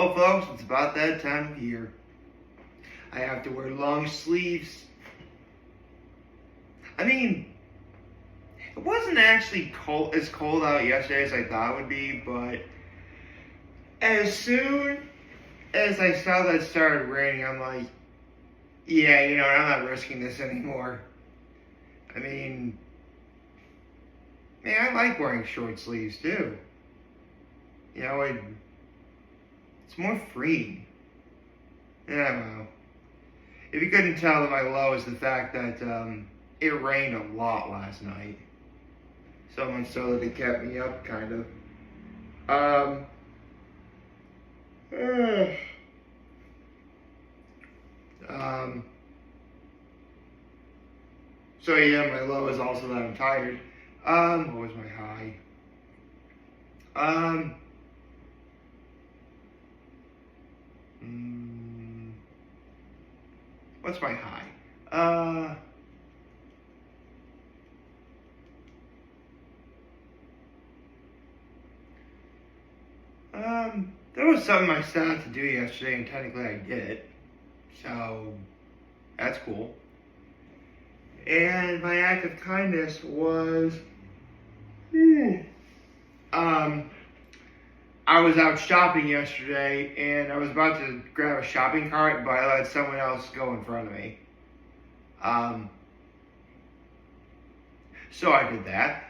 Well, folks, it's about that time of year. I have to wear long sleeves. I mean, it wasn't actually cold out yesterday as I thought it would be, but as soon as I saw that it started raining, I'm like, yeah, I'm not risking this anymore. I mean, man, I like wearing short sleeves too. It's more free. Yeah, well. If you couldn't tell, that my low is the fact that it rained a lot last night. So much so that it kept me up, kind of. Uh, um, so yeah, my low is also that I'm tired. What was my high? Um, what's my high? There was something I set out to do yesterday, and technically I did it. So, that's cool. And my act of kindness was, I was out shopping yesterday, and I was about to grab a shopping cart, but I let someone else go in front of me. So I did that.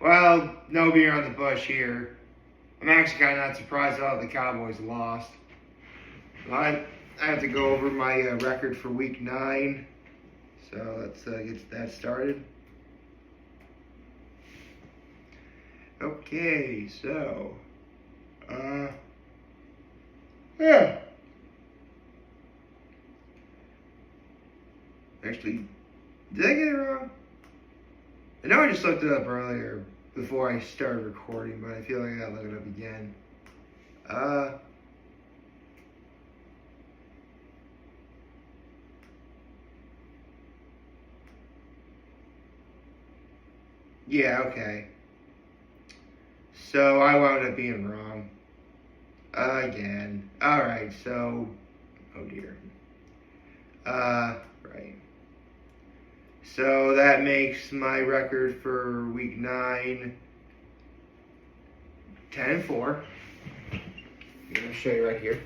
Well, no beer on the bush here. I'm actually kind of not surprised at all the Cowboys lost. But I have to go over my record for week 9. So let's get that started. Okay, so, yeah. Actually, did I get it wrong? I know I just looked it up earlier before I started recording, but I feel like I gotta look it up again. Yeah, okay. So I wound up being wrong. Again. Alright, so, oh dear. Right. So that makes my record for week 9 10-4. I'm gonna show you right here.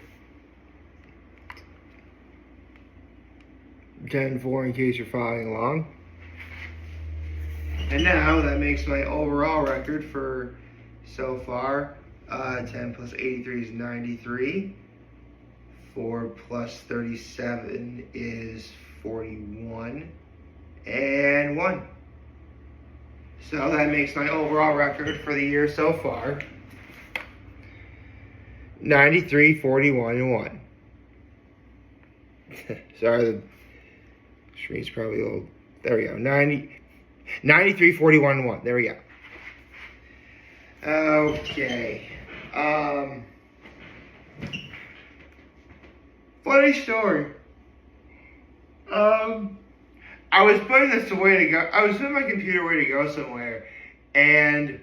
10-4 in case you're following along. And now that makes my overall record for so far 10 plus 83 is 93. 4 plus 37 is 41. And 1. So that makes my overall record for the year so far 93, 41, and 1. Sorry, the screen's probably old. There we go. 93, 41, and 1. There we go. Okay. Funny story. I was putting this away to go. I was putting my computer away to go somewhere, and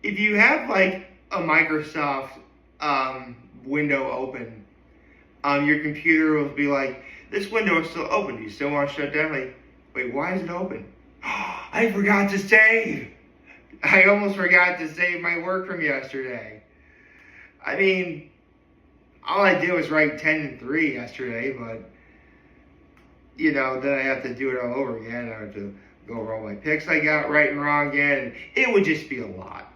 if you have like a Microsoft window open, your computer will be like, "This window is still open. Do you still want to shut down?" Like, wait, why is it open? I forgot to save. I almost forgot to save my work from yesterday. I mean, all I did was write 10-3 yesterday, but then I have to do it all over again. I have to go over all my picks I got right and wrong again, and it would just be a lot.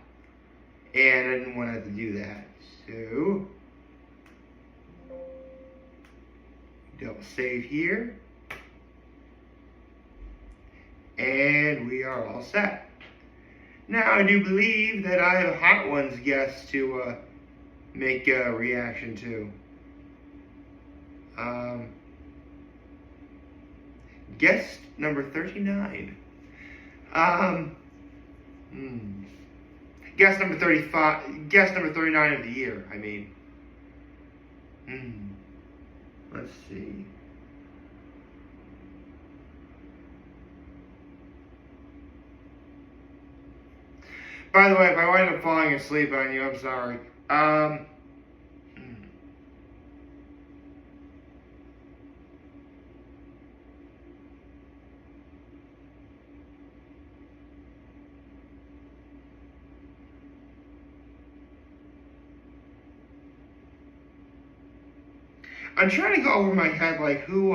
And I didn't want to have to do that. So, double save here. And we are all set. Now, I do believe that I have a Hot Ones guest to make a reaction to. Guest number 39. Guest number 35. Guest number 39 of the year, I mean. Let's see. By the way, if I wind up falling asleep on you, I'm sorry. I'm trying to go over my head, like, who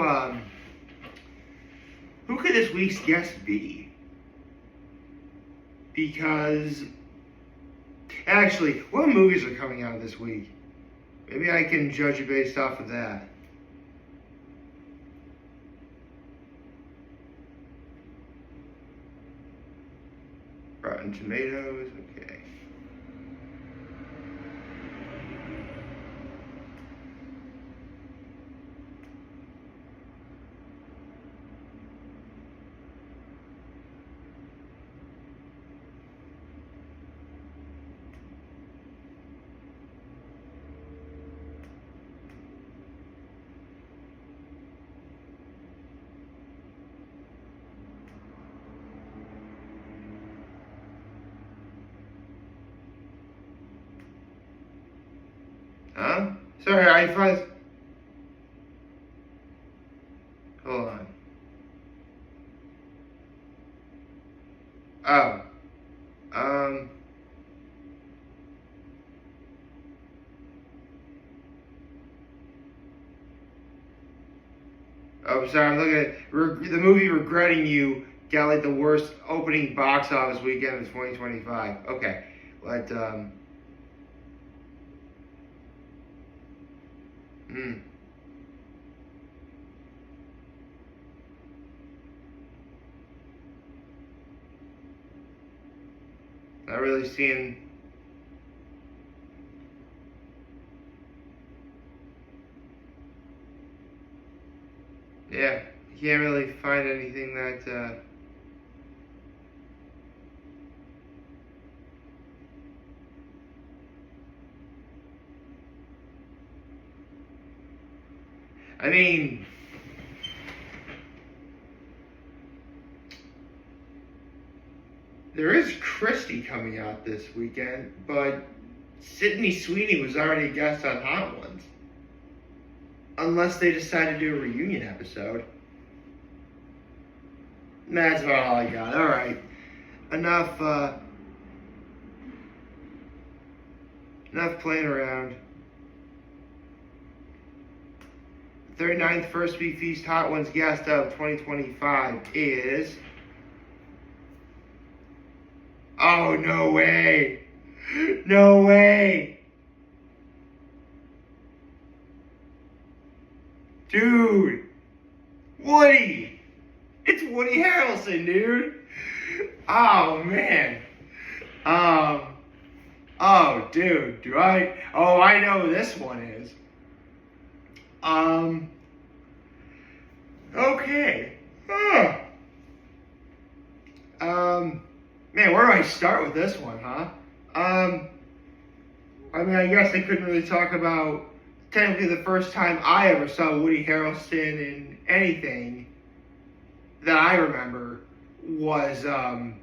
could this week's guest be? Because, actually, what movies are coming out this week? Maybe I can judge it based off of that. Rotten Tomatoes, okay. Huh? Sorry, I thought. Hold on. Oh. Um. Oh, sorry, I'm looking at the movie Regretting You got like the worst opening box office weekend of 2025. Okay. But, hmm. Not really seeing. Yeah, can't really find anything that. I mean, there is Christie coming out this weekend, but Sydney Sweeney was already a guest on Hot Ones. Unless they decide to do a reunion episode. That's about all I got. Alright. Enough playing around. 39th First Week Feast Hot Ones guest of 2025 is... Oh, no way! No way! Dude! Woody! It's Woody Harrelson, dude! Oh, man. Oh, dude. Oh, I know who this one is. Okay. Huh. Man, where do I start with this one, huh? I mean, I guess I couldn't really talk about technically the first time I ever saw Woody Harrelson in anything that I remember was, and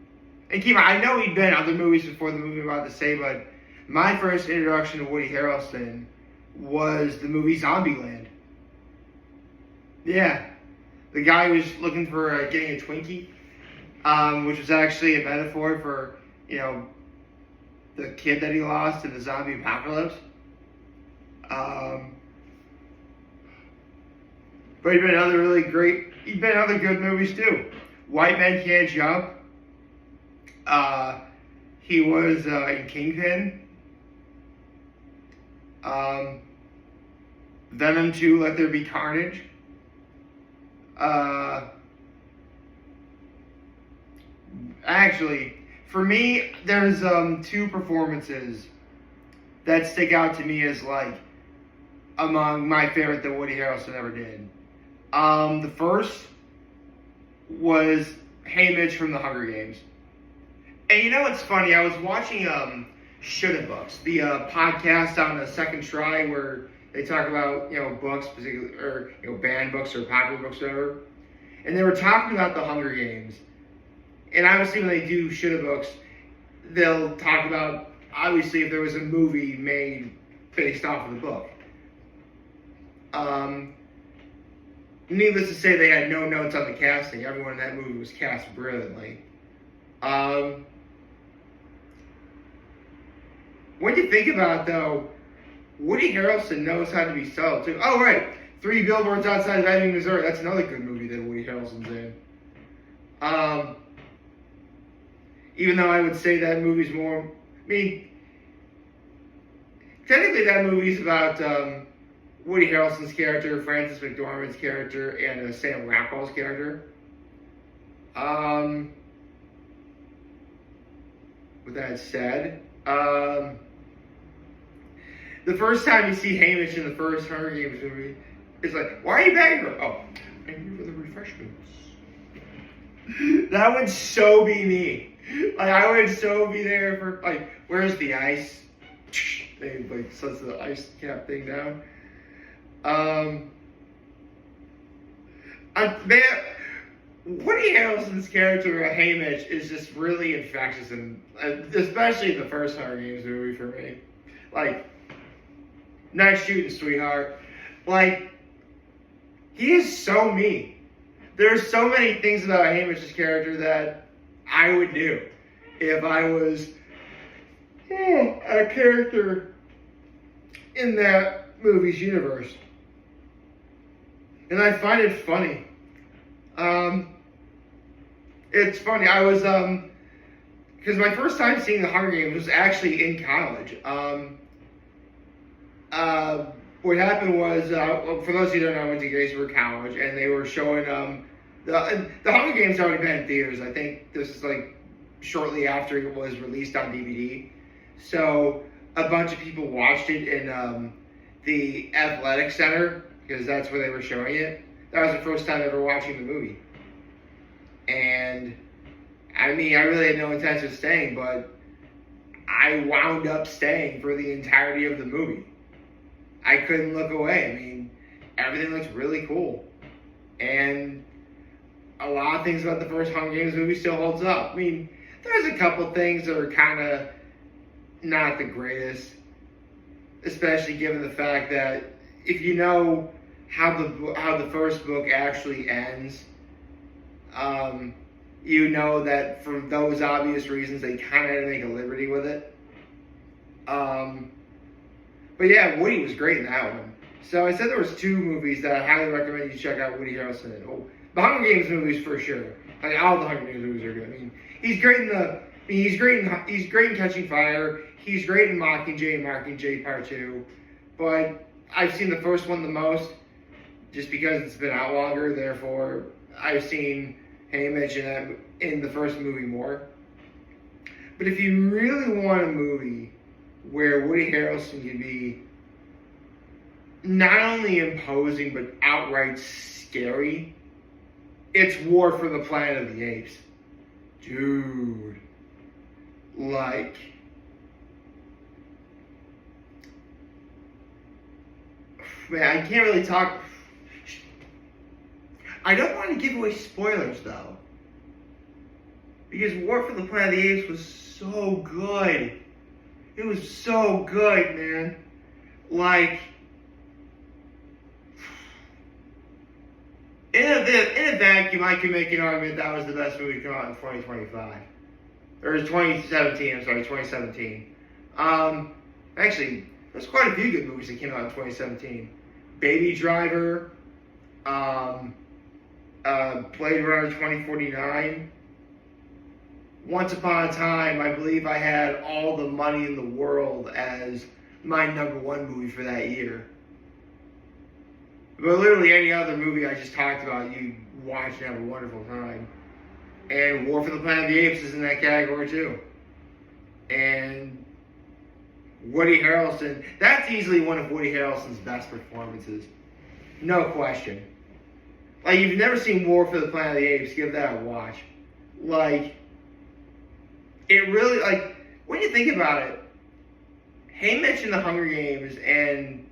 keep on, I know he'd been in other movies before the movie I'm about to say, but my first introduction to Woody Harrelson was the movie Zombieland. Yeah. The guy was looking for getting a Twinkie, which was actually a metaphor for, the kid that he lost in the zombie apocalypse. But he'd been in other good movies too. White Men Can't Jump. He was in Kingpin. Venom 2, Let There Be Carnage. Actually, for me, there's two performances that stick out to me as like among my favorite that Woody Harrelson ever did. The first was Haymitch from The Hunger Games. And you know what's funny? I was watching Shoulda Books, the podcast on the Second Try where they talk about books, particularly or banned books or popular books, or whatever. And they were talking about The Hunger Games. And obviously, when they do Shoulda Books, they'll talk about, obviously, if there was a movie made based off of the book. Needless to say, they had no notes on the casting. Everyone in that movie was cast brilliantly. When you think about it, though, Woody Harrelson knows how to be subtle, too. Oh, right. 3 Billboards Outside of Ebbing, Missouri. That's another good movie that Woody Harrelson's in. Even though I would say that movie's more... I mean, technically that movie's about Woody Harrelson's character, Frances McDormand's character, and Sam Rockwell's character. With that said, the first time you see Haymitch in the first Hunger Games movie, it's like, why are you back here? Oh, I'm here for the refreshments. That would so be me. Like, I would so be there for, like, where's the ice? They, like, sets the ice cap thing down. Man, Woody Harrelson's character, Haymitch, is just really infectious, and especially in the first Hunger Games movie for me. Like, nice shooting, sweetheart. Like, he is so mean. There's so many things about Haymitch's character that I would do if I was a character in that movie's universe. And I find it funny. It's funny. I was, because my first time seeing the Hunger Games was actually in college. What happened was, for those who don't know, I went to Gettysburg College, and they were showing, the Hunger Games had already been in theaters. I think this is like shortly after it was released on DVD. So a bunch of people watched it in the athletic center, because that's where they were showing it. That was the first time ever watching the movie. And I mean, I really had no intention of staying, but I wound up staying for the entirety of the movie. I couldn't look away. I mean, everything looks really cool. And a lot of things about the first Hunger Games movie still holds up. I mean, there's a couple things that are kind of not the greatest, especially given the fact that if you know how the first book actually ends, you know that for those obvious reasons they kind of had to make a liberty with it. But yeah, Woody was great in that one. So I said there was 2 movies that I highly recommend you check out Woody Harrelson in. Oh, the Hunger Games movies for sure. I mean, all the Hunger Games movies are good. I mean, he's great in he's great in Catching Fire. He's great in Mockingjay and Mockingjay Part 2. But I've seen the first one the most, just because it's been out longer. Therefore, I've seen Haymitch in the first movie more. But if you really want a movie where Woody Harrelson can be not only imposing but outright scary, it's War for the Planet of the Apes. Dude. Like, man, I can't really talk. I don't want to give away spoilers, though. Because War for the Planet of the Apes was so good. It was so good, man. Like, in a vacuum, I can make an argument that was the best movie to come out in 2025. Or 2017, I'm sorry, 2017. Actually, there's quite a few good movies that came out in 2017. Baby Driver, Blade Runner 2049. Once Upon a Time, I believe I had All the Money in the World as my #1 movie for that year. But literally any other movie I just talked about, you watch and have a wonderful time. And War for the Planet of the Apes is in that category too. And Woody Harrelson, that's easily one of Woody Harrelson's best performances. No question. Like, if you've never seen War for the Planet of the Apes, give that a watch. Like, it really, like, when you think about it, Haymitch in the Hunger Games, and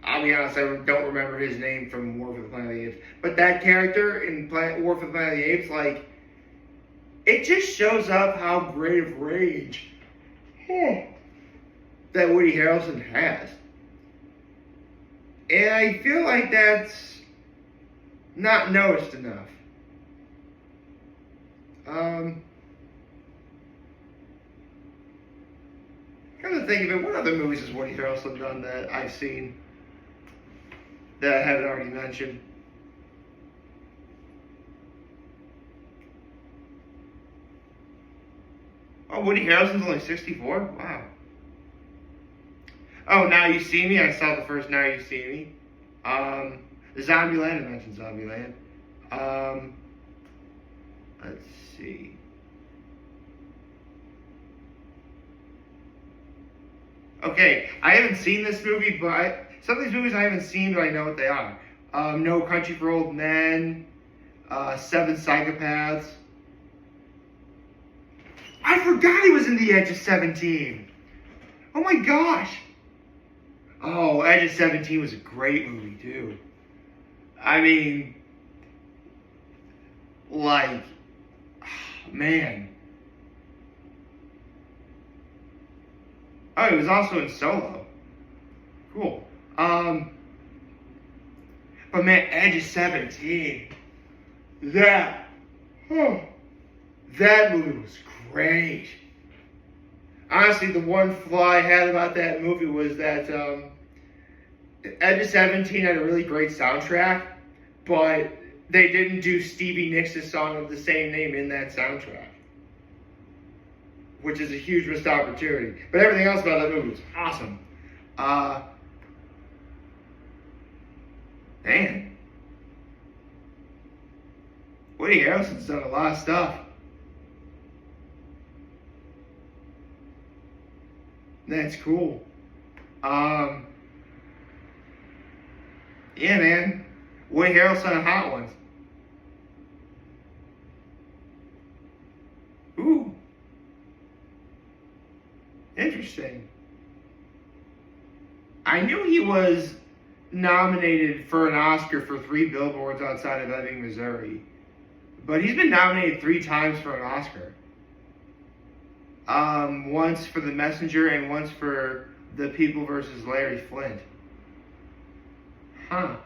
I'll be honest, I don't remember his name from War for the Planet of the Apes, but that character in War for the Planet of the Apes, like, it just shows up how great of range that Woody Harrelson has. And I feel like that's not noticed enough. Come to think of it, what other movies has Woody Harrelson done that I've seen that I haven't already mentioned? Oh, Woody Harrelson's only 64? Wow. Oh, Now You See Me. I saw the first Now You See Me. Zombieland. I mentioned Zombieland. Let's see. Okay, I haven't seen this movie, but some of these movies I haven't seen, but I know what they are. No Country for Old Men, Seven Psychopaths. I forgot he was in The Edge of 17. Oh my gosh. Oh, Edge of 17 was a great movie, too. I mean, like, man. Oh, he was also in Solo. Cool. But man, Edge of 17. That movie was great. Honestly, the one flaw I had about that movie was that Edge of 17 had a really great soundtrack, but they didn't do Stevie Nicks' song of the same name in that soundtrack, which is a huge missed opportunity. But everything else about that movie was awesome. Man. Woody Harrelson's done a lot of stuff. That's cool. Yeah, man. Woody Harrelson and Hot Ones. Ooh. Interesting. I knew he was nominated for an Oscar for 3 Billboards Outside of Ebbing, Missouri. But he's been nominated 3 times for an Oscar. Once for The Messenger and once for The People vs. Larry Flint. Huh.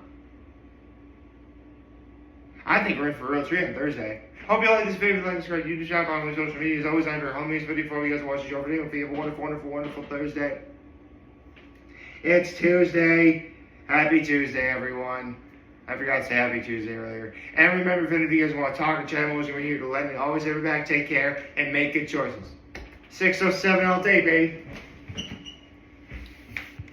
I think we're in for a real treat on Thursday. Hope you all like this video. If you like this, subscribe to YouTube channel, follow me on social media. As always, I'm your homies video for you guys to watch the show video. Hope you have a wonderful, wonderful, wonderful Thursday. It's Tuesday. Happy Tuesday, everyone. I forgot to say Happy Tuesday earlier. And remember, if any of you guys want to talk and chat, I'm always here to let me always have your back, take care, and make good choices. 607 all day, baby.